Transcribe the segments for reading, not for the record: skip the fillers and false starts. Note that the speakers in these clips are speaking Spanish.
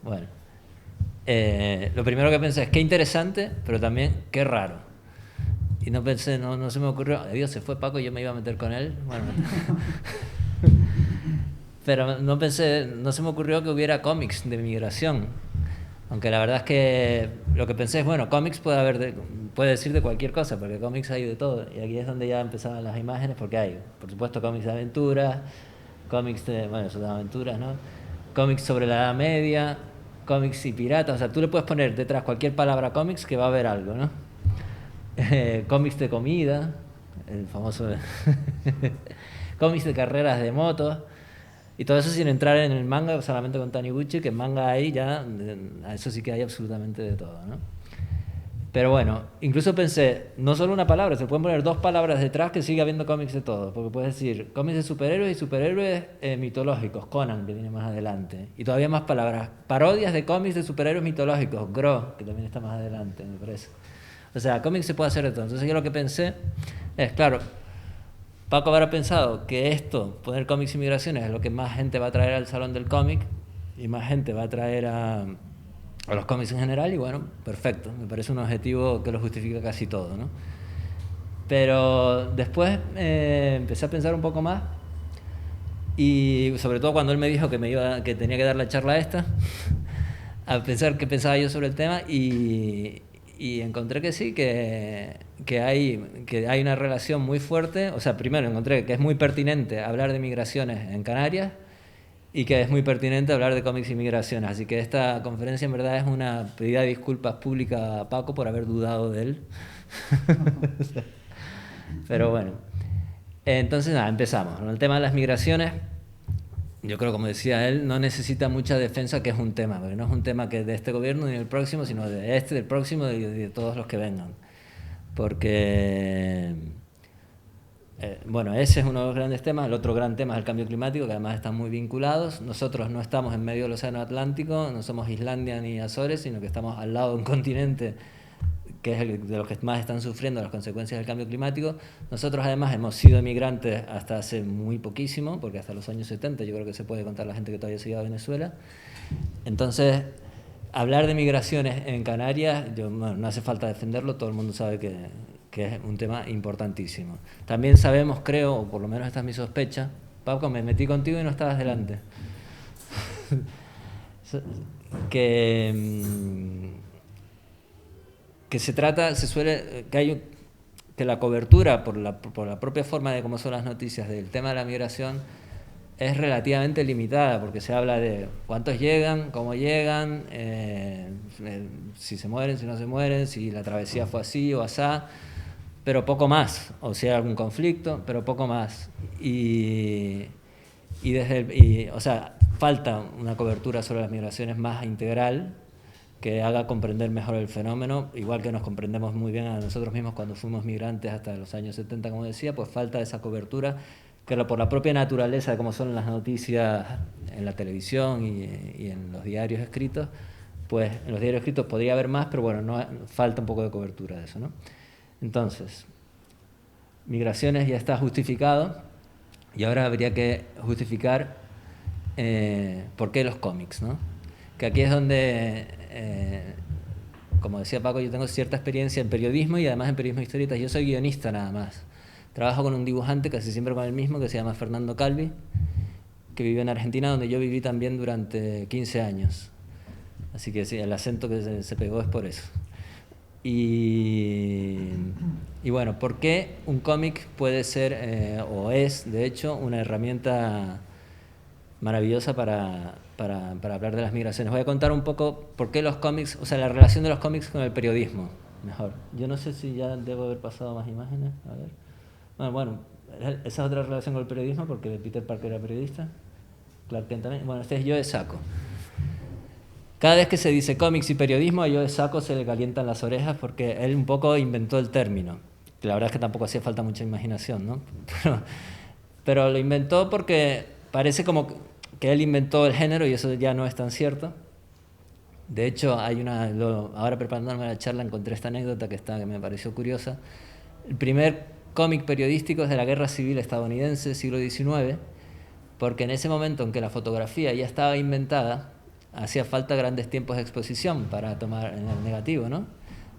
Bueno, lo primero que pensé es qué interesante, pero también qué raro. Y no pensé, no se me ocurrió, Dios, se fue Paco y yo me iba a meter con él. Bueno, pero no pensé, no se me ocurrió que hubiera cómics de migración. Aunque la verdad es que lo que pensé es, bueno, cómics puede decir de cualquier cosa, porque cómics hay de todo. Y aquí es donde ya empezaban las imágenes, porque hay, por supuesto, cómics de aventuras, cómics de, bueno, eso de aventuras, ¿no? Cómics sobre la Edad Media, cómics y piratas. O sea, tú le puedes poner detrás cualquier palabra cómics que va a haber algo, ¿no? Cómics de comida, el famoso cómics de carreras de motos. Y todo eso sin entrar en el manga, solamente con Taniguchi, que en manga hay ya, a eso sí que hay absolutamente de todo, ¿no? Pero bueno, incluso pensé, no solo una palabra, se pueden poner dos palabras detrás que sigue habiendo cómics de todo. Porque puedes decir cómics de superhéroes y superhéroes mitológicos, Conan, que viene más adelante. Y todavía más palabras, parodias de cómics de superhéroes mitológicos, Gro, que también está más adelante, me parece. O sea, cómics se puede hacer de todo. Entonces yo lo que pensé es, claro, Paco habrá pensado que esto, poner cómics y migraciones, es lo que más gente va a traer al salón del cómic y más gente va a traer a los cómics en general y bueno, perfecto, me parece un objetivo que lo justifica casi todo, ¿no? Pero después empecé a pensar un poco más y sobre todo cuando él me dijo que tenía que dar la charla esta, a pensar qué pensaba yo sobre el tema y encontré que sí, que hay una relación muy fuerte. O sea, primero encontré que es muy pertinente hablar de migraciones en Canarias y que es muy pertinente hablar de cómics y migraciones. Así que esta conferencia en verdad es una pedida de disculpas pública a Paco por haber dudado de él. Pero bueno, entonces nada, empezamos. El tema de las migraciones, yo creo, como decía él, no necesita mucha defensa, que es un tema, porque no es un tema que de este gobierno ni del próximo, sino de este, del próximo y de todos los que vengan. Porque, bueno, ese es uno de los grandes temas. El otro gran tema es el cambio climático, que además están muy vinculados. Nosotros no estamos en medio del Océano Atlántico, no somos Islandia ni Azores, sino que estamos al lado de un continente que es el de los que más están sufriendo las consecuencias del cambio climático. Nosotros además hemos sido emigrantes hasta hace muy poquísimo, porque hasta los años 70 yo creo que se puede contar la gente que todavía se iba a Venezuela. Entonces, hablar de migraciones en Canarias, bueno, no hace falta defenderlo, todo el mundo sabe que es un tema importantísimo. También sabemos, creo, o por lo menos esta es mi sospecha, Paco, me metí contigo y no estabas delante, que que se trata, se suele, que hay que la cobertura por la propia forma de cómo son las noticias del tema de la migración es relativamente limitada, porque se habla de cuántos llegan, cómo llegan, si se mueren, si no se mueren, si la travesía fue así o asá, pero poco más, o si hay algún conflicto, pero poco más. O sea, falta una cobertura sobre las migraciones más integral, que haga comprender mejor el fenómeno, igual que nos comprendemos muy bien a nosotros mismos cuando fuimos migrantes hasta los años 70, como decía, pues falta esa cobertura, que por la propia naturaleza de cómo son las noticias en la televisión y en los diarios escritos, pues en los diarios escritos podría haber más, pero bueno, no, falta un poco de cobertura de eso, ¿no? Entonces, migraciones ya está justificado y ahora habría que justificar por qué los cómics, ¿no? Que aquí es donde, como decía Paco, yo tengo cierta experiencia en periodismo y además en periodismo historieta. Yo soy guionista nada más. Trabajo con un dibujante, casi siempre con el mismo, que se llama Fernando Calvi, que vive en Argentina, donde yo viví también durante 15 años. Así que sí, el acento que se pegó es por eso. Y, y bueno, ¿por qué un cómic puede ser, o es, de hecho, una herramienta maravillosa para hablar de las migraciones? Voy a contar un poco por qué los cómics, o sea, la relación de los cómics con el periodismo, mejor. Yo no sé si ya debo haber pasado más imágenes, a ver. Bueno, esa es otra relación con el periodismo, porque Peter Parker era periodista, Clark Kent también. Bueno, este es Joe Sacco. Cada vez que se dice cómics y periodismo, a Joe Sacco se le calientan las orejas porque él un poco inventó el término. La verdad es que tampoco hacía falta mucha imaginación, ¿no? Pero lo inventó porque parece como que él inventó el género y eso ya no es tan cierto. De hecho, ahora preparándome la charla encontré esta anécdota que me pareció curiosa. El primer cómic periodístico es de la Guerra Civil estadounidense, siglo XIX, porque en ese momento en que la fotografía ya estaba inventada, hacía falta grandes tiempos de exposición para tomar en el negativo, ¿no?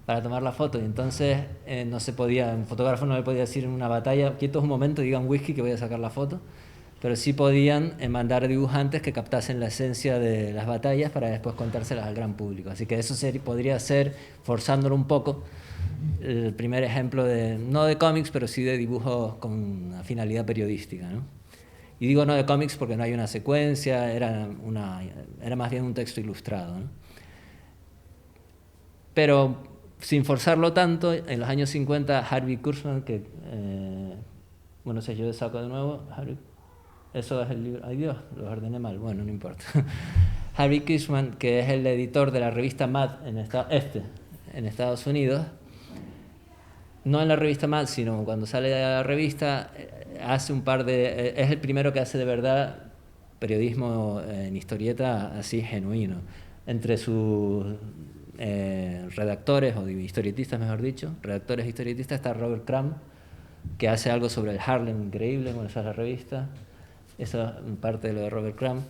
Para tomar la foto. Y entonces no se podía, un fotógrafo no le podía decir en una batalla, quietos un momento, digan whisky que voy a sacar la foto. Pero sí podían mandar dibujantes que captasen la esencia de las batallas para después contárselas al gran público. Así que eso podría ser, forzándolo un poco, el primer ejemplo no de cómics, pero sí de dibujos con una finalidad periodística, ¿no? Y digo no de cómics porque no hay una secuencia, era más bien un texto ilustrado, ¿no? Pero sin forzarlo tanto, en los años 50 Harvey Kurtzman, que, bueno, sé, yo saco de nuevo, eso es el libro, ay Dios, lo ordené mal, bueno, no importa. Harvey Kurtzman, que es el editor de la revista Mad en Estados Unidos, no en la revista Mad, sino cuando sale de la revista, hace es el primero que hace de verdad periodismo en historieta así genuino. Entre sus redactores, o historietistas mejor dicho, redactores e historietistas, está Robert Crumb, que hace algo sobre el Harlem increíble, bueno, esa es la revista, eso es parte de lo de Robert Crumb.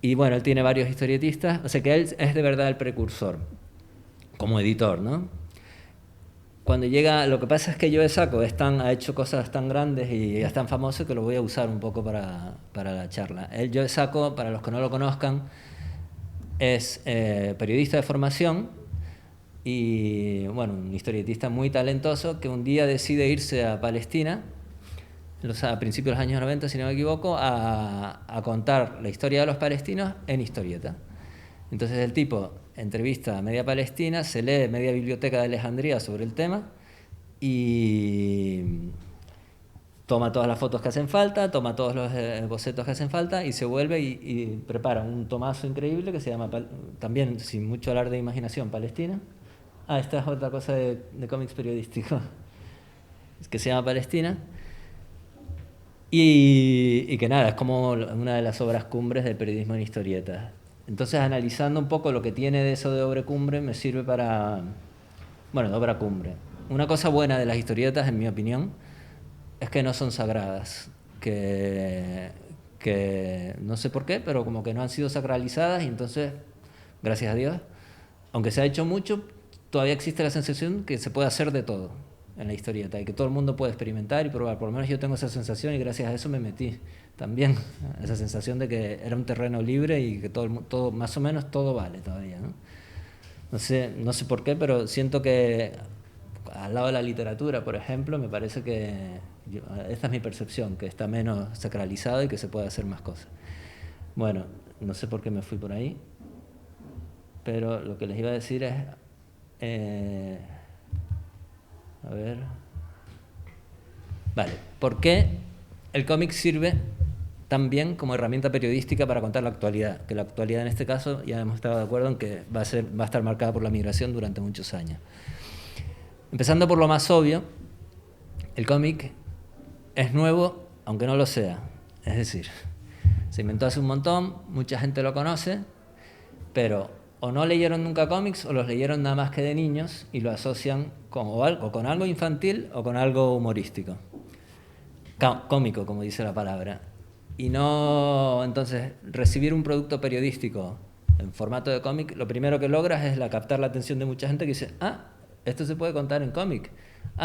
Y bueno, él tiene varios historietistas, o sea que él es de verdad el precursor, como editor, ¿no? Cuando llega, lo que pasa es que Joe Sacco ha hecho cosas tan grandes y es tan famoso que lo voy a usar un poco para la charla. Joe Sacco, para los que no lo conozcan, es periodista de formación y bueno, un historietista muy talentoso que un día decide irse a Palestina, a principios de los años 90, si no me equivoco, a contar la historia de los palestinos en historieta. Entonces el tipo entrevista a media Palestina, se lee media biblioteca de Alejandría sobre el tema y toma todas las fotos que hacen falta, toma todos los bocetos que hacen falta y se vuelve y prepara un tomazo increíble que se llama, también sin mucho alarde de imaginación, Palestina. Esta es otra cosa de cómics periodístico, que se llama Palestina. Y que nada, es como una de las obras cumbres del periodismo en historietas. Entonces, analizando un poco lo que tiene de eso de obra cumbre, me sirve para... Bueno, de obra cumbre. Una cosa buena de las historietas, en mi opinión, es que no son sagradas. Que no sé por qué, pero como que no han sido sacralizadas y entonces, gracias a Dios, aunque se ha hecho mucho, todavía existe la sensación que se puede hacer de todo en la historieta y que todo el mundo puede experimentar y probar. Por lo menos yo tengo esa sensación y gracias a eso me metí también, esa sensación de que era un terreno libre y que todo más o menos todo vale todavía, ¿no? No sé por qué, pero siento que al lado de la literatura, por ejemplo, me parece que esta es mi percepción, que está menos sacralizado y que se puede hacer más cosas. Bueno, no sé por qué me fui por ahí, pero lo que les iba a decir es... a ver... Vale, ¿por qué el cómic sirve tan bien como herramienta periodística para contar la actualidad? Que la actualidad en este caso ya hemos estado de acuerdo en que va a estar marcada por la migración durante muchos años. Empezando por lo más obvio, el cómic es nuevo aunque no lo sea. Es decir, se inventó hace un montón, mucha gente lo conoce, pero o no leyeron nunca cómics o los leyeron nada más que de niños y lo asocian o con algo infantil o con algo humorístico. Cómico, como dice la palabra. Y no, entonces, recibir un producto periodístico en formato de cómic, lo primero que logras es captar la atención de mucha gente que dice, esto se puede contar en cómic.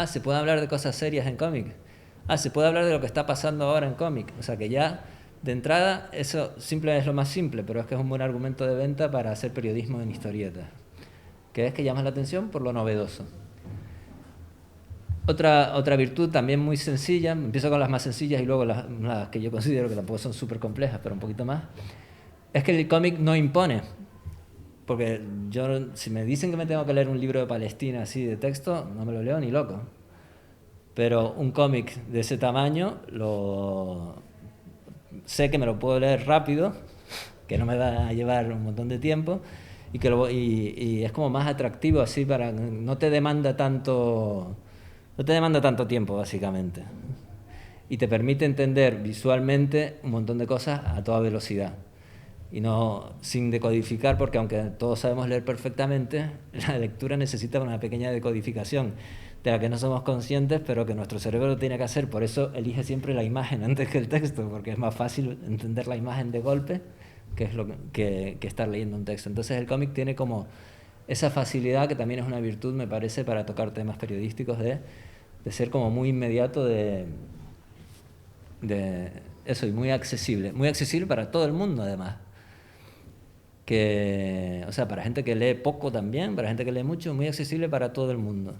Se puede hablar de cosas serias en cómic. Se puede hablar de lo que está pasando ahora en cómic. O sea que ya, de entrada, eso simple es lo más simple, pero es que es un buen argumento de venta para hacer periodismo en historietas. Que es que llamas la atención por lo novedoso. Otra virtud también muy sencilla, empiezo con las más sencillas y luego las que yo considero que tampoco son súper complejas, pero un poquito más, es que el cómic no impone. Porque si me dicen que me tengo que leer un libro de Palestina así de texto, no me lo leo ni loco. Pero un cómic de ese tamaño, sé que me lo puedo leer rápido, que no me va a llevar un montón de tiempo, y es como más atractivo así no te demanda tanto tiempo, básicamente. Y te permite entender visualmente un montón de cosas a toda velocidad. Y no sin decodificar, porque aunque todos sabemos leer perfectamente, la lectura necesita una pequeña decodificación de la que no somos conscientes, pero que nuestro cerebro lo tiene que hacer. Por eso elige siempre la imagen antes que el texto, porque es más fácil entender la imagen de golpe que es que estar leyendo un texto. Entonces el cómic tiene como esa facilidad, que también es una virtud, me parece, para tocar temas periodísticos, de ser como muy inmediato, de eso, y muy accesible para todo el mundo además. O sea, para gente que lee poco también, para gente que lee mucho, muy accesible para todo el mundo.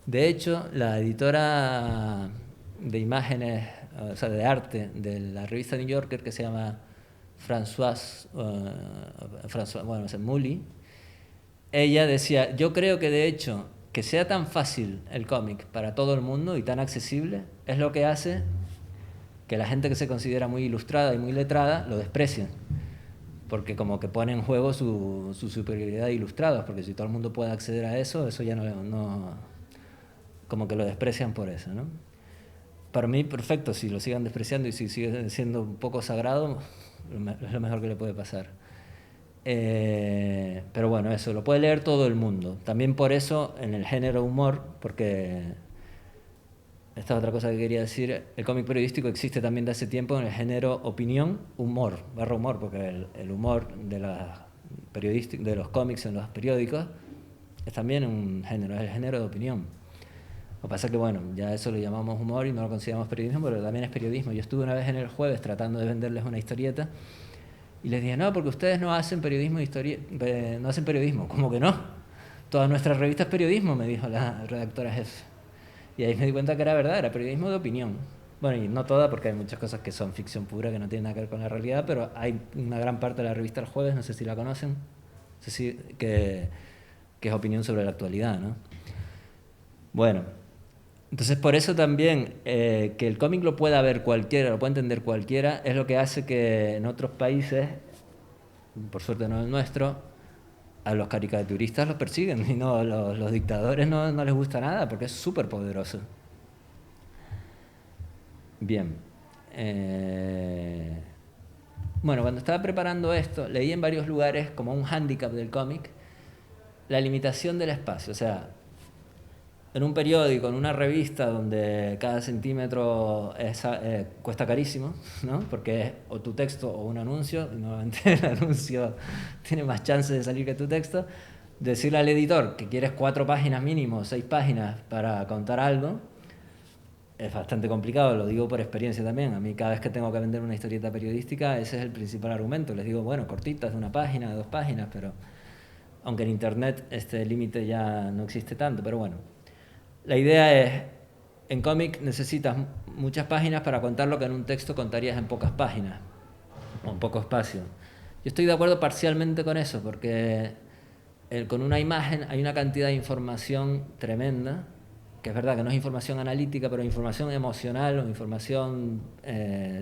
De hecho, la editora de imágenes, o sea, de arte, de la revista New Yorker, que se llama Françoise bueno, es Mouly, ella decía, yo creo que de hecho, que sea tan fácil el cómic para todo el mundo y tan accesible, es lo que hace que la gente que se considera muy ilustrada y muy letrada lo desprecie. Porque como que pone en juego su superioridad de ilustrados, porque si todo el mundo puede acceder a eso, eso ya no como que lo desprecian por eso, ¿no? Para mí, perfecto, si lo sigan despreciando y si sigue siendo un poco sagrado, es lo mejor que le puede pasar. Pero bueno, eso, lo puede leer todo el mundo. También por eso, en el género humor, porque esta es otra cosa que quería decir, el cómic periodístico existe también de hace tiempo en el género opinión, humor, barra humor, porque el humor de de los cómics en los periódicos es también un género, es el género de opinión. Lo que pasa es que, bueno, ya eso lo llamamos humor y no lo consideramos periodismo, pero también es periodismo. Yo estuve una vez en El Jueves tratando de venderles una historieta y les dije, no, porque ustedes no hacen periodismo, no hacen periodismo. ¿Cómo que no? Toda nuestra revista es periodismo, me dijo la redactora jefe. Y ahí me di cuenta que era verdad, era periodismo de opinión. Bueno, y no toda, porque hay muchas cosas que son ficción pura, que no tienen nada que ver con la realidad, pero hay una gran parte de la revista El Jueves, no sé si la conocen, no sé si, que es opinión sobre la actualidad, ¿no? Bueno, entonces por eso también que el cómic lo pueda ver cualquiera, lo pueda entender cualquiera, es lo que hace que en otros países, por suerte no el nuestro, a los caricaturistas los persiguen y no, los dictadores no les gusta nada porque es súper poderoso. Bien. Bueno, cuando estaba preparando esto, leí en varios lugares como un hándicap del cómic la limitación del espacio. O sea, en un periódico, en una revista donde cada centímetro cuesta carísimo, ¿no? Porque es o tu texto o un anuncio, y normalmente el anuncio tiene más chances de salir que tu texto, decirle al editor que quieres 4 páginas mínimo, 6 páginas para contar algo, es bastante complicado, lo digo por experiencia también. A mí cada vez que tengo que vender una historieta periodística, ese es el principal argumento. Les digo, bueno, cortitas, de 1 página, de 2 páginas, pero aunque en internet este límite ya no existe tanto, pero bueno. La idea es, en cómic necesitas muchas páginas para contar lo que en un texto contarías en pocas páginas, o en poco espacio. Yo estoy de acuerdo parcialmente con eso, porque con una imagen hay una cantidad de información tremenda, que es verdad que no es información analítica, pero información emocional o información,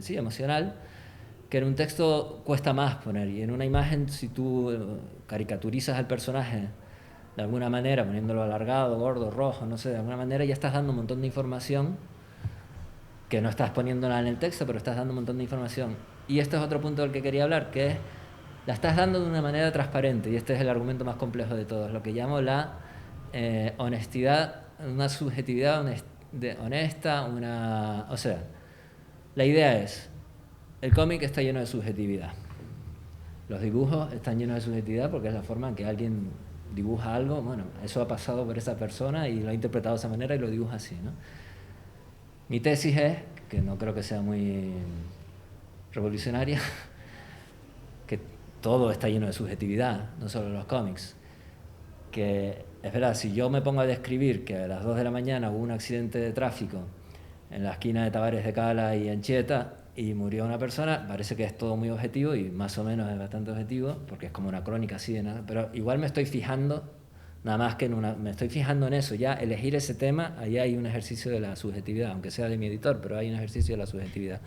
sí, emocional, que en un texto cuesta más poner. Y en una imagen, si tú caricaturizas al personaje de alguna manera, poniéndolo alargado, gordo, rojo, no sé, de alguna manera ya estás dando un montón de información que no estás poniéndola en el texto, pero estás dando un montón de información. Y este es otro punto del que quería hablar, que es, la estás dando de una manera transparente, y este es el argumento más complejo de todos, lo que llamo la honestidad, una subjetividad honesta, o sea, la idea es, el cómic está lleno de subjetividad. Los dibujos están llenos de subjetividad porque es la forma en que alguien dibuja algo. Bueno, eso ha pasado por esa persona y lo ha interpretado de esa manera y lo dibuja así, ¿no? Mi tesis es, que no creo que sea muy revolucionaria, que todo está lleno de subjetividad, no solo los cómics. Que es verdad, si yo me pongo a describir que a las 2 de la mañana hubo un accidente de tráfico en la esquina de Tavares de Cala y Anchieta y murió una persona, parece que es todo muy objetivo y más o menos es bastante objetivo, porque es como una crónica así de nada, pero igual me estoy fijando, nada más que me estoy fijando en eso, ya elegir ese tema, ahí hay un ejercicio de la subjetividad, aunque sea de mi editor, pero hay un ejercicio de la subjetividad.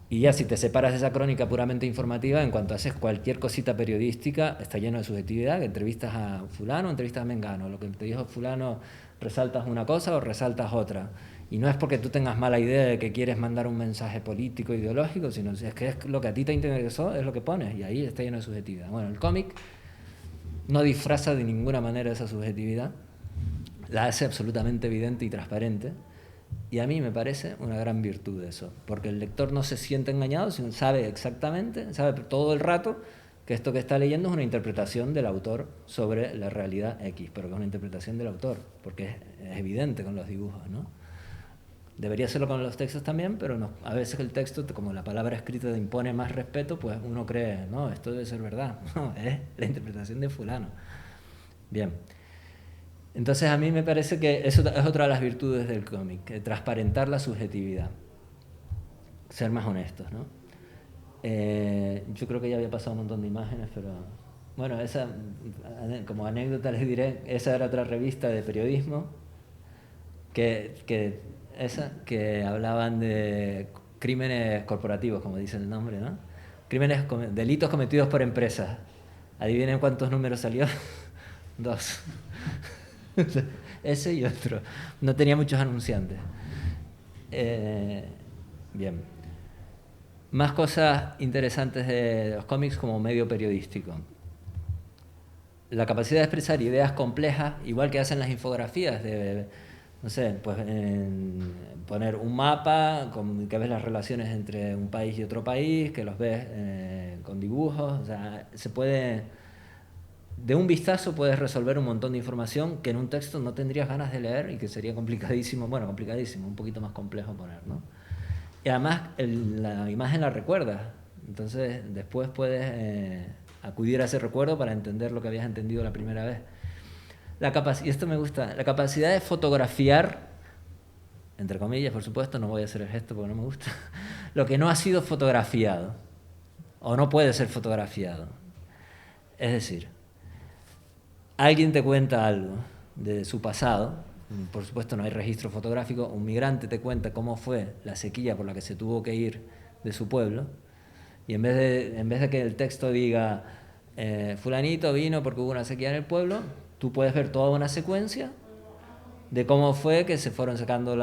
Y ya si te separas de esa crónica puramente informativa, en cuanto haces cualquier cosita periodística, está lleno de subjetividad, que entrevistas a fulano, entrevistas a mengano, lo que te dijo fulano, resaltas una cosa o resaltas otra. Y no es porque tú tengas mala idea de que quieres mandar un mensaje político, ideológico, sino es que es lo que a ti te interesó, es lo que pones, y ahí está lleno de subjetividad. Bueno, el cómic no disfraza de ninguna manera esa subjetividad, la hace absolutamente evidente y transparente, Y a mí me parece una gran virtud eso, porque el lector no se siente engañado, sino sabe exactamente, sabe todo el rato que esto que está leyendo es una interpretación del autor sobre la realidad X, pero que es una interpretación del autor, porque es evidente con los dibujos, ¿no? Debería serlo con los textos también, pero no, a veces el texto, como la palabra escrita impone más respeto, pues uno cree, no, esto debe ser verdad, no, es la interpretación de fulano. Bien. Entonces a mí me parece que eso es otra de las virtudes del cómic, transparentar la subjetividad, ser más honestos, ¿no? Yo creo que ya había pasado un montón de imágenes, pero bueno, esa, como anécdota les diré, esa era otra revista de periodismo que hablaban de crímenes corporativos, como dice el nombre, ¿no? Delitos cometidos por empresas. Adivinen cuántos números salió. 2. Ese y otro. No tenía muchos anunciantes. Bien. Más cosas interesantes de los cómics como medio periodístico. La capacidad de expresar ideas complejas, igual que hacen las infografías, de, no sé, pues poner un mapa que ves las relaciones entre un país y otro país, que los ves con dibujos, o sea, se puede, de un vistazo puedes resolver un montón de información que en un texto no tendrías ganas de leer y que sería complicadísimo, bueno, complicadísimo, un poquito más complejo poner, ¿no? Y además la imagen la recuerdas, entonces después puedes acudir a ese recuerdo para entender lo que habías entendido la primera vez. Y esto me gusta, la capacidad de fotografiar, entre comillas, por supuesto, no voy a hacer el gesto porque no me gusta, lo que no ha sido fotografiado o no puede ser fotografiado. Es decir, alguien te cuenta algo de su pasado, por supuesto no hay registro fotográfico, un migrante te cuenta cómo fue la sequía por la que se tuvo que ir de su pueblo, y en vez de que el texto diga fulanito vino porque hubo una sequía en el pueblo, tú puedes ver toda una secuencia de cómo fue que se fueron sacando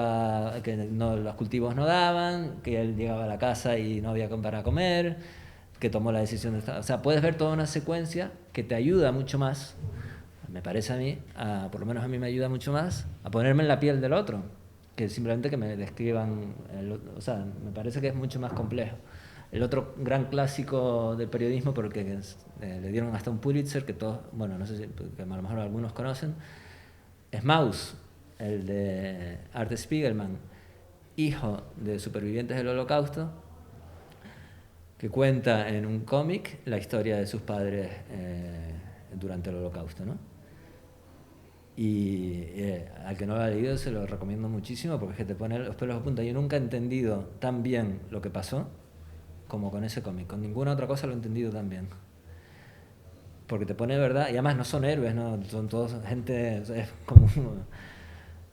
que no, los cultivos no daban, que él llegaba a la casa y no había para comer, que tomó la decisión de estar. O sea, puedes ver toda una secuencia que te ayuda mucho más, me parece a mí, por lo menos a mí me ayuda mucho más, a ponerme en la piel del otro, que simplemente que me describan, o sea, me parece que es mucho más complejo. El otro gran clásico del periodismo, porque le dieron hasta un Pulitzer, que todos, bueno, no sé si que a lo mejor algunos conocen, es Maus, el de Art Spiegelman, hijo de supervivientes del Holocausto, que cuenta en un cómic la historia de sus padres durante el Holocausto, ¿no? Y al que no lo ha leído se lo recomiendo muchísimo porque es que te pone los pelos de punta. Yo nunca he entendido tan bien lo que pasó como con ese cómic. Con ninguna otra cosa lo he entendido tan bien. Porque te pone de verdad, y además no son héroes, ¿no? Son todos gente, es como,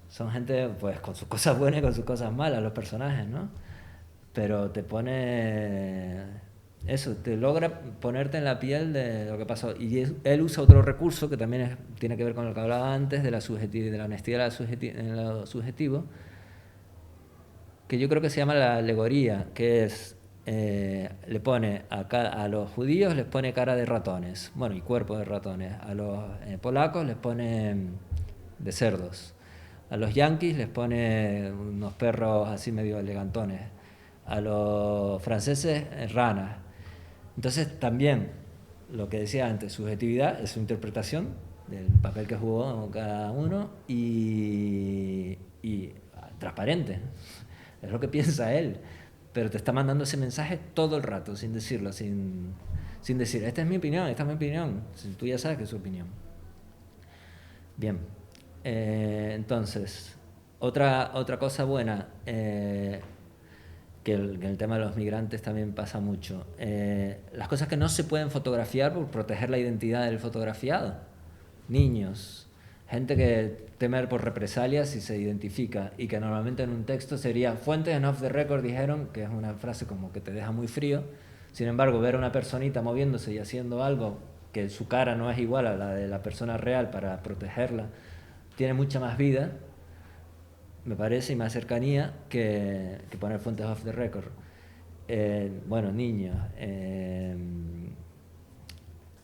son gente pues con sus cosas buenas y con sus cosas malas, los personajes, ¿no? Pero te pone eso, te logra ponerte en la piel de lo que pasó. Y él usa otro recurso que también tiene que ver con lo que hablaba antes, de la subjetividad, de la honestidad en lo subjetivo, que yo creo que se llama la alegoría, que es, le pone a los judíos les pone cara de ratones, bueno, y cuerpo de ratones, a los polacos les pone de cerdos, a los yanquis les pone unos perros así medio elegantones, a los franceses ranas. Entonces también, lo que decía antes, subjetividad es su interpretación del papel que jugó cada uno y transparente, es lo que piensa él, pero te está mandando ese mensaje todo el rato, sin decirlo, sin decir, esta es mi opinión, esta es mi opinión, tú ya sabes que es su opinión. Bien, entonces, otra cosa buena, que en el tema de los migrantes también pasa mucho, las cosas que no se pueden fotografiar por proteger la identidad del fotografiado, niños, gente que teme por represalias si se identifica y que normalmente en un texto sería fuentes en off the record dijeron, que es una frase como que te deja muy frío. Sin embargo, ver a una personita moviéndose y haciendo algo que su cara no es igual a la de la persona real para protegerla, tiene mucha más vida, me parece, y más cercanía que poner fuentes off the record. Bueno, niños.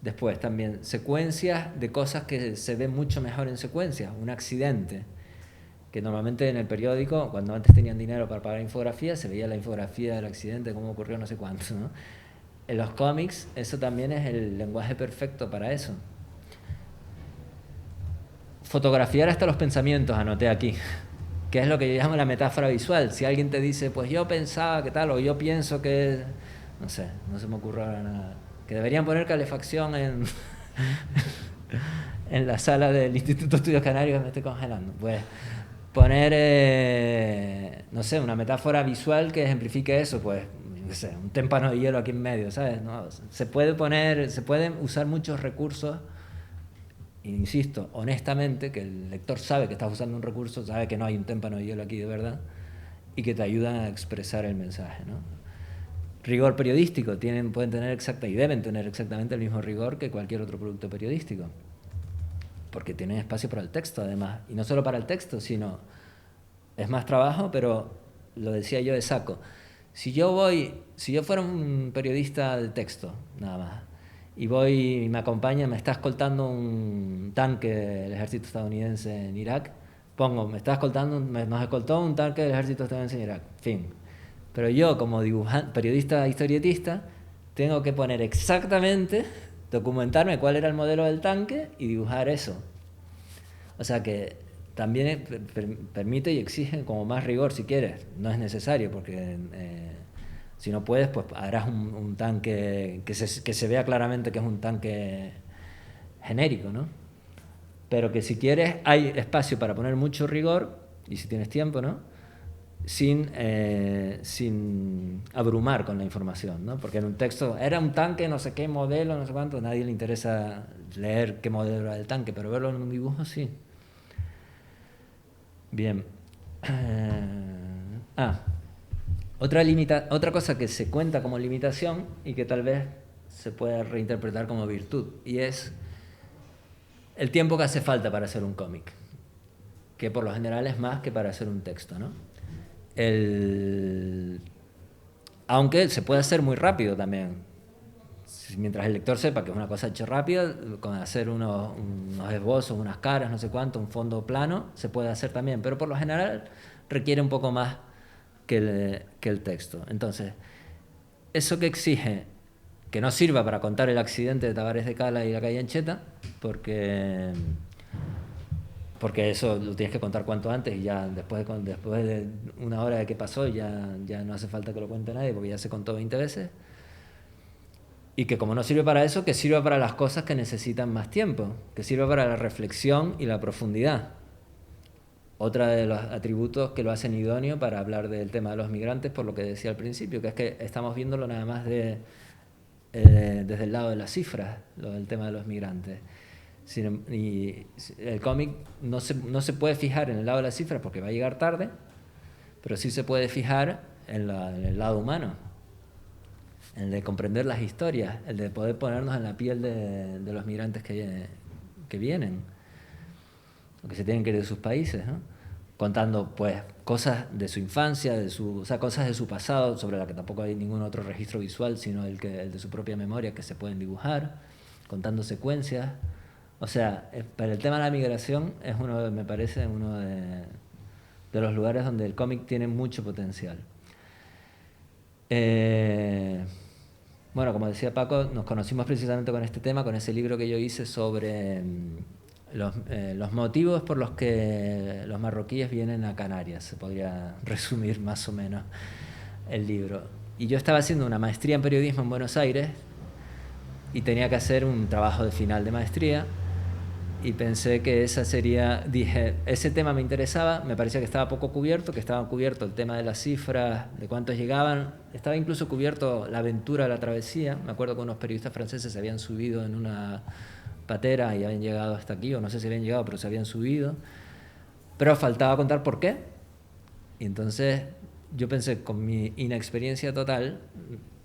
Después también secuencias de cosas que se ven mucho mejor en secuencias. Un accidente que normalmente en el periódico, cuando antes tenían dinero para pagar infografía, se veía la infografía del accidente, cómo ocurrió, no sé cuánto, ¿no? En los cómics, eso también es el lenguaje perfecto para eso. Fotografiar hasta los pensamientos, anoté aquí, que es lo que yo llamo la metáfora visual. Si alguien te dice, pues yo pensaba que tal, o yo pienso que, no sé, no se me ocurre ahora nada, que deberían poner calefacción en, en la sala del Instituto de Estudios Canarios, me estoy congelando. Pues poner, no sé, una metáfora visual que ejemplifique eso, pues, no sé, un témpano de hielo aquí en medio, ¿sabes? ¿No? Se pueden usar muchos recursos. Insisto, honestamente, que el lector sabe que estás usando un recurso, sabe que no hay un témpano de hielo aquí de verdad, y que te ayudan a expresar el mensaje, ¿no? Rigor periodístico, pueden tener y deben tener exactamente el mismo rigor que cualquier otro producto periodístico, porque tienen espacio para el texto además, y no solo para el texto, sino es más trabajo, pero lo decía yo de saco. Si yo fuera un periodista de texto, nada más, y voy y me acompaña, me está escoltando un tanque del ejército estadounidense en Irak, me está escoltando, nos escoltó un tanque del ejército estadounidense en Irak, fin. Pero yo, como periodista historietista, tengo que poner exactamente, documentarme cuál era el modelo del tanque y dibujar eso. O sea que también permite y exige como más rigor si quieres. No es necesario porque si no puedes, pues harás un tanque que se vea claramente que es un tanque genérico, ¿no? Pero que si quieres hay espacio para poner mucho rigor, y si tienes tiempo, ¿no? Sin abrumar con la información, ¿no? Porque en un texto era un tanque, no sé qué modelo, no sé cuánto, a nadie le interesa leer qué modelo era el tanque, pero verlo en un dibujo sí. Bien. Ah, otra cosa que se cuenta como limitación y que tal vez se pueda reinterpretar como virtud, y es el tiempo que hace falta para hacer un cómic, que por lo general es más que para hacer un texto, ¿no? Aunque se puede hacer muy rápido también. Mientras el lector sepa que es una cosa hecha rápida, con hacer unos esbozos, unas caras, no sé cuánto, un fondo plano, se puede hacer también, pero por lo general requiere un poco más que el texto. Entonces, eso que exige que no sirva para contar el accidente de Tavares de Cala y la calle Ancheta, porque eso lo tienes que contar cuanto antes y ya después de una hora de que pasó ya no hace falta que lo cuente nadie porque ya se contó 20 veces. Y que como no sirve para eso, que sirva para las cosas que necesitan más tiempo, que sirva para la reflexión y la profundidad. Otra de los atributos que lo hacen idóneo para hablar del tema de los migrantes, por lo que decía al principio, que es que estamos viéndolo nada más desde el lado de las cifras, lo del tema de los migrantes. Y el cómic no se puede fijar en el lado de las cifras porque va a llegar tarde, pero sí se puede fijar en el lado humano, el de comprender las historias, el de poder ponernos en la piel de los migrantes que vienen, o que se tienen que ir de sus países, ¿no? Contando pues cosas de su infancia, o sea, cosas de su pasado, sobre las que tampoco hay ningún otro registro visual, sino el de su propia memoria, que se pueden dibujar, contando secuencias. O sea, para el tema de la migración es me parece uno de los lugares donde el cómic tiene mucho potencial. Bueno, como decía Paco, nos conocimos precisamente con este tema, con ese libro que yo hice sobre los motivos por los que los marroquíes vienen a Canarias. Se podría resumir más o menos el libro. Y yo estaba haciendo una maestría en periodismo en Buenos Aires y tenía que hacer un trabajo de final de maestría. Y pensé que ese tema me interesaba, me parecía que estaba poco cubierto, que estaba cubierto el tema de las cifras, de cuántos llegaban, estaba incluso cubierto la aventura de la travesía. Me acuerdo que unos periodistas franceses se habían subido en una patera y habían llegado hasta aquí, o no sé si habían llegado, pero se habían subido. Pero faltaba contar por qué. Y entonces yo pensé, con mi inexperiencia total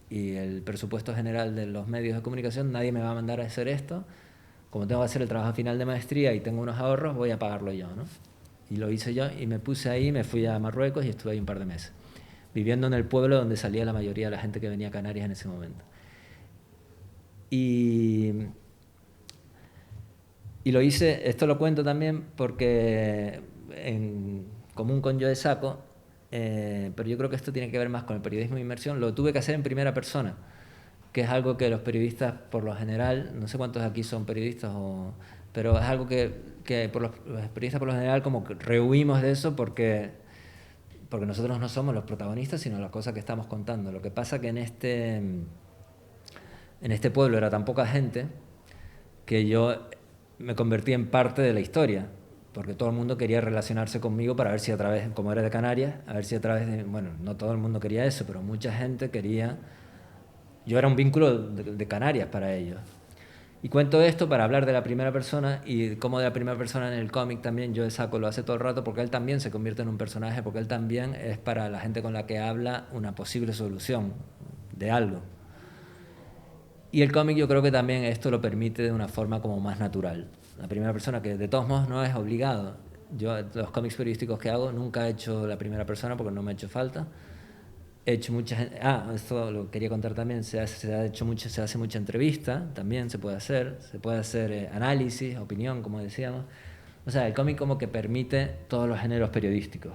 y el presupuesto general de los medios de comunicación, nadie me va a mandar a hacer esto. Como tengo que hacer el trabajo final de maestría y tengo unos ahorros, voy a pagarlo yo, ¿no? Y lo hice yo y me puse ahí, me fui a Marruecos y estuve ahí un par de meses, viviendo en el pueblo donde salía la mayoría de la gente que venía a Canarias en ese momento. Y lo hice, esto lo cuento también porque común con Joe Sacco, pero yo creo que esto tiene que ver más con el periodismo de inmersión. Lo tuve que hacer en primera persona, que es algo que los periodistas por lo general, no sé cuántos aquí son periodistas, pero es algo que los periodistas por lo general como que rehuimos de eso porque nosotros no somos los protagonistas, sino las cosas que estamos contando. Lo que pasa que en este pueblo era tan poca gente que yo me convertí en parte de la historia, porque todo el mundo quería relacionarse conmigo para ver si a través, como era de Canarias, a ver si a través de, bueno, no todo el mundo quería eso, pero mucha gente quería, yo era un vínculo de Canarias para ellos. Y cuento esto para hablar de la primera persona y cómo de la primera persona en el cómic también Joe Sacco lo hace todo el rato, porque él también se convierte en un personaje, porque él también es para la gente con la que habla una posible solución de algo. Y el cómic yo creo que también esto lo permite de una forma como más natural. La primera persona, que de todos modos no es obligado. Yo los cómics periodísticos que hago nunca he hecho la primera persona porque no me ha hecho falta. He hecho muchas... esto lo quería contar también. Se hace mucha entrevista, también se puede hacer análisis, opinión, como decíamos. O sea, el cómic como que permite todos los géneros periodísticos.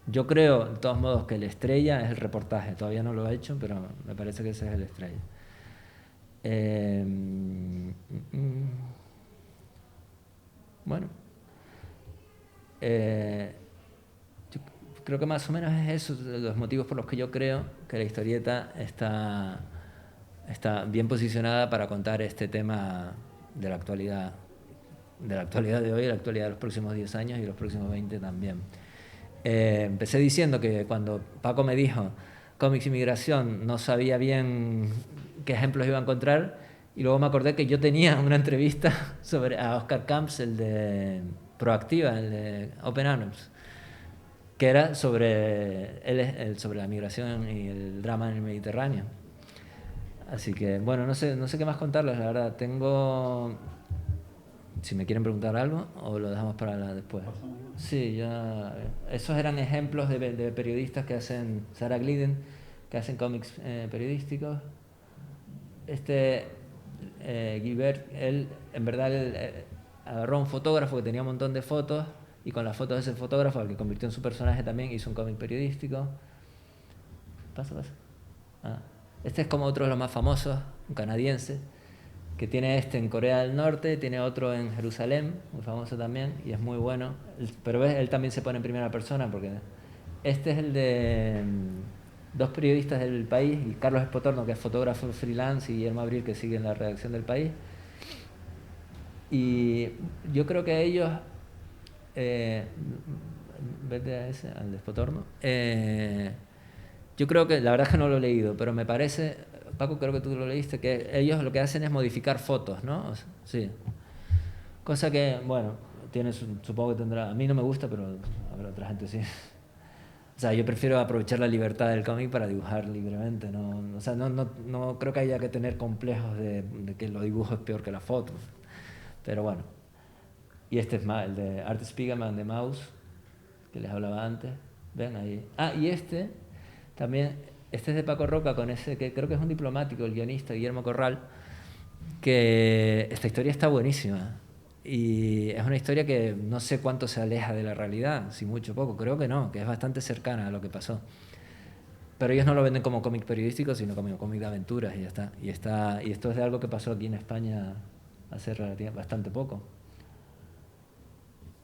Yo creo, de todos modos, que el estrella es el reportaje. Todavía no lo he hecho, pero me parece que ese es el estrella. Bueno, yo creo que más o menos es eso, los motivos por los que yo creo que la historieta está bien posicionada para contar este tema de la actualidad de hoy, la actualidad de los próximos 10 años y los próximos 20 también. Empecé diciendo que cuando Paco me dijo cómics y migración no sabía bien qué ejemplos iba a encontrar, y luego me acordé que yo tenía una entrevista a Oscar Camps, el de Proactiva, el de Open Arms, que era sobre la migración y el drama en el Mediterráneo. Así que, bueno, no sé qué más contarles, la verdad. Si me quieren preguntar algo, o lo dejamos para después. Sí, ya. Esos eran ejemplos de periodistas que hacen, Sarah Glidden, que hacen cómics periodísticos. Guibert, él agarró un fotógrafo que tenía un montón de fotos, y con las fotos de ese fotógrafo, al que convirtió en su personaje, también hizo un cómic periodístico. Pasa. Este es como otro de los más famosos, un canadiense, que tiene en Corea del Norte, tiene otro en Jerusalén, muy famoso también, y es muy bueno. Pero él también se pone en primera persona, porque este es el de dos periodistas del País, y Carlos Espotorno, que es fotógrafo freelance, y Guillermo Abril, que sigue en la redacción del País. Y yo creo que ellos, vete a ese, al de Espotorno, yo creo que, la verdad es que no lo he leído, pero me parece, Paco, creo que tú lo leíste, que ellos lo que hacen es modificar fotos, ¿no? Sí. Cosa que, bueno, supongo que tendrá, a mí no me gusta, pero habrá otra gente sí. O sea, yo prefiero aprovechar la libertad del cómic para dibujar libremente, ¿no? O sea, no creo que haya que tener complejos de que lo dibujo es peor que la foto. Pero bueno. Y este es más, el de Art Spiegelman de Maus, que les hablaba antes. Ven ahí. Y también, este es de Paco Roca, con ese que creo que es un diplomático, el guionista Guillermo Corral, que esta historia está buenísima. Y es una historia que no sé cuánto se aleja de la realidad, si mucho o poco, creo que no, que es bastante cercana a lo que pasó. Pero ellos no lo venden como cómic periodístico, sino como cómic de aventuras, y ya está. Y esto es de algo que pasó aquí en España hace bastante poco.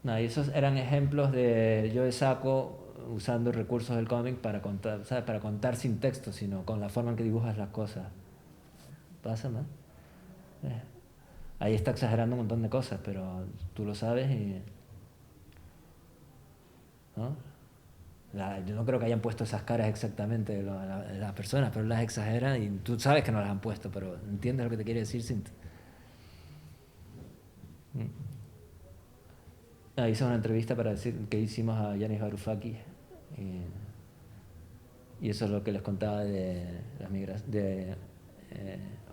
Y esos eran ejemplos de Joe Sacco usando recursos del cómic para contar, ¿sabes? Para contar sin texto, sino con la forma en que dibujas las cosas. ¿Pasa, no? Ahí está exagerando un montón de cosas, pero tú lo sabes y... ¿no? Yo no creo que hayan puesto esas caras exactamente las personas, pero las exageran y tú sabes que no las han puesto, pero entiendes lo que te quiere decir sin... Hice una entrevista para decir que hicimos a Yanis Varoufakis y eso es lo que les contaba de las de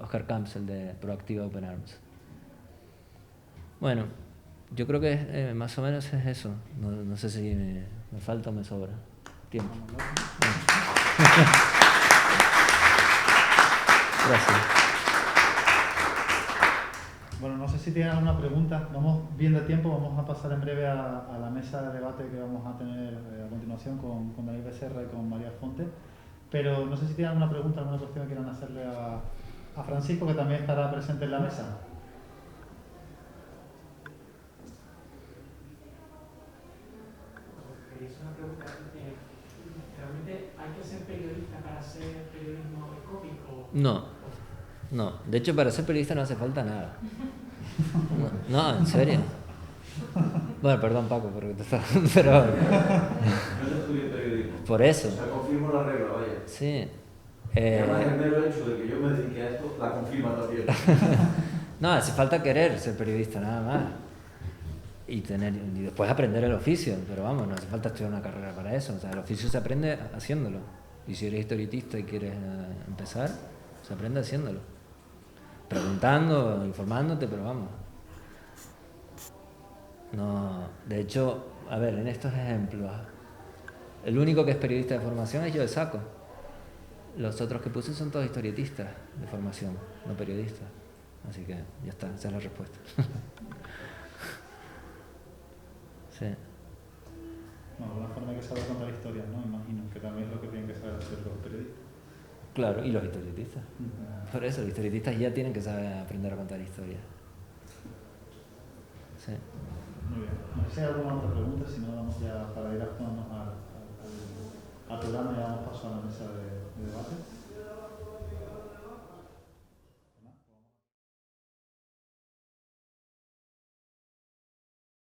Oscar Camps, el de Proactiva Open Arms. Bueno, yo creo que más o menos es eso. No sé si me falta o me sobra tiempo. Gracias. Bueno, no sé si tienen alguna pregunta. Vamos bien de tiempo, vamos a pasar en breve a la mesa de debate que vamos a tener a continuación con Daniel Becerra y con María Fonte. Pero no sé si tienen alguna pregunta, alguna cuestión que quieran hacerle a Francisco, que también estará presente en la mesa. Es una pregunta. ¿Realmente hay que ser periodista para hacer periodismo cómico? No, no. De hecho, para ser periodista no hace falta nada. No, en serio. Bueno, perdón Paco, porque te estaba... Pero No estudié periodismo. por eso. O sea, confirmo la regla, vaya. Sí. Y además el mero hecho de que yo me dedique a esto, la confirma también. No, hace falta querer ser periodista, nada más. Y después aprender el oficio, pero vamos, no hace falta estudiar una carrera para eso. O sea, el oficio se aprende haciéndolo. Y si eres historietista y quieres empezar, se aprende haciéndolo. Preguntando, informándote, pero vamos. No, de hecho, a ver, en estos ejemplos, el único que es periodista de formación es yo de Saco. Los otros que puse son todos historietistas de formación, no periodistas. Así que ya está, esa es la respuesta. Sí. No, una forma que saber contar historias, ¿no? Imagino que también es lo que tienen que saber hacer los periodistas. Claro, y los historietistas. Por eso, los historietistas ya tienen que saber aprender a contar historias. Sí. Muy bien. No sé si hay alguna otra pregunta, si no, vamos ya para ir actuando al programa y ya damos paso a la mesa de debate.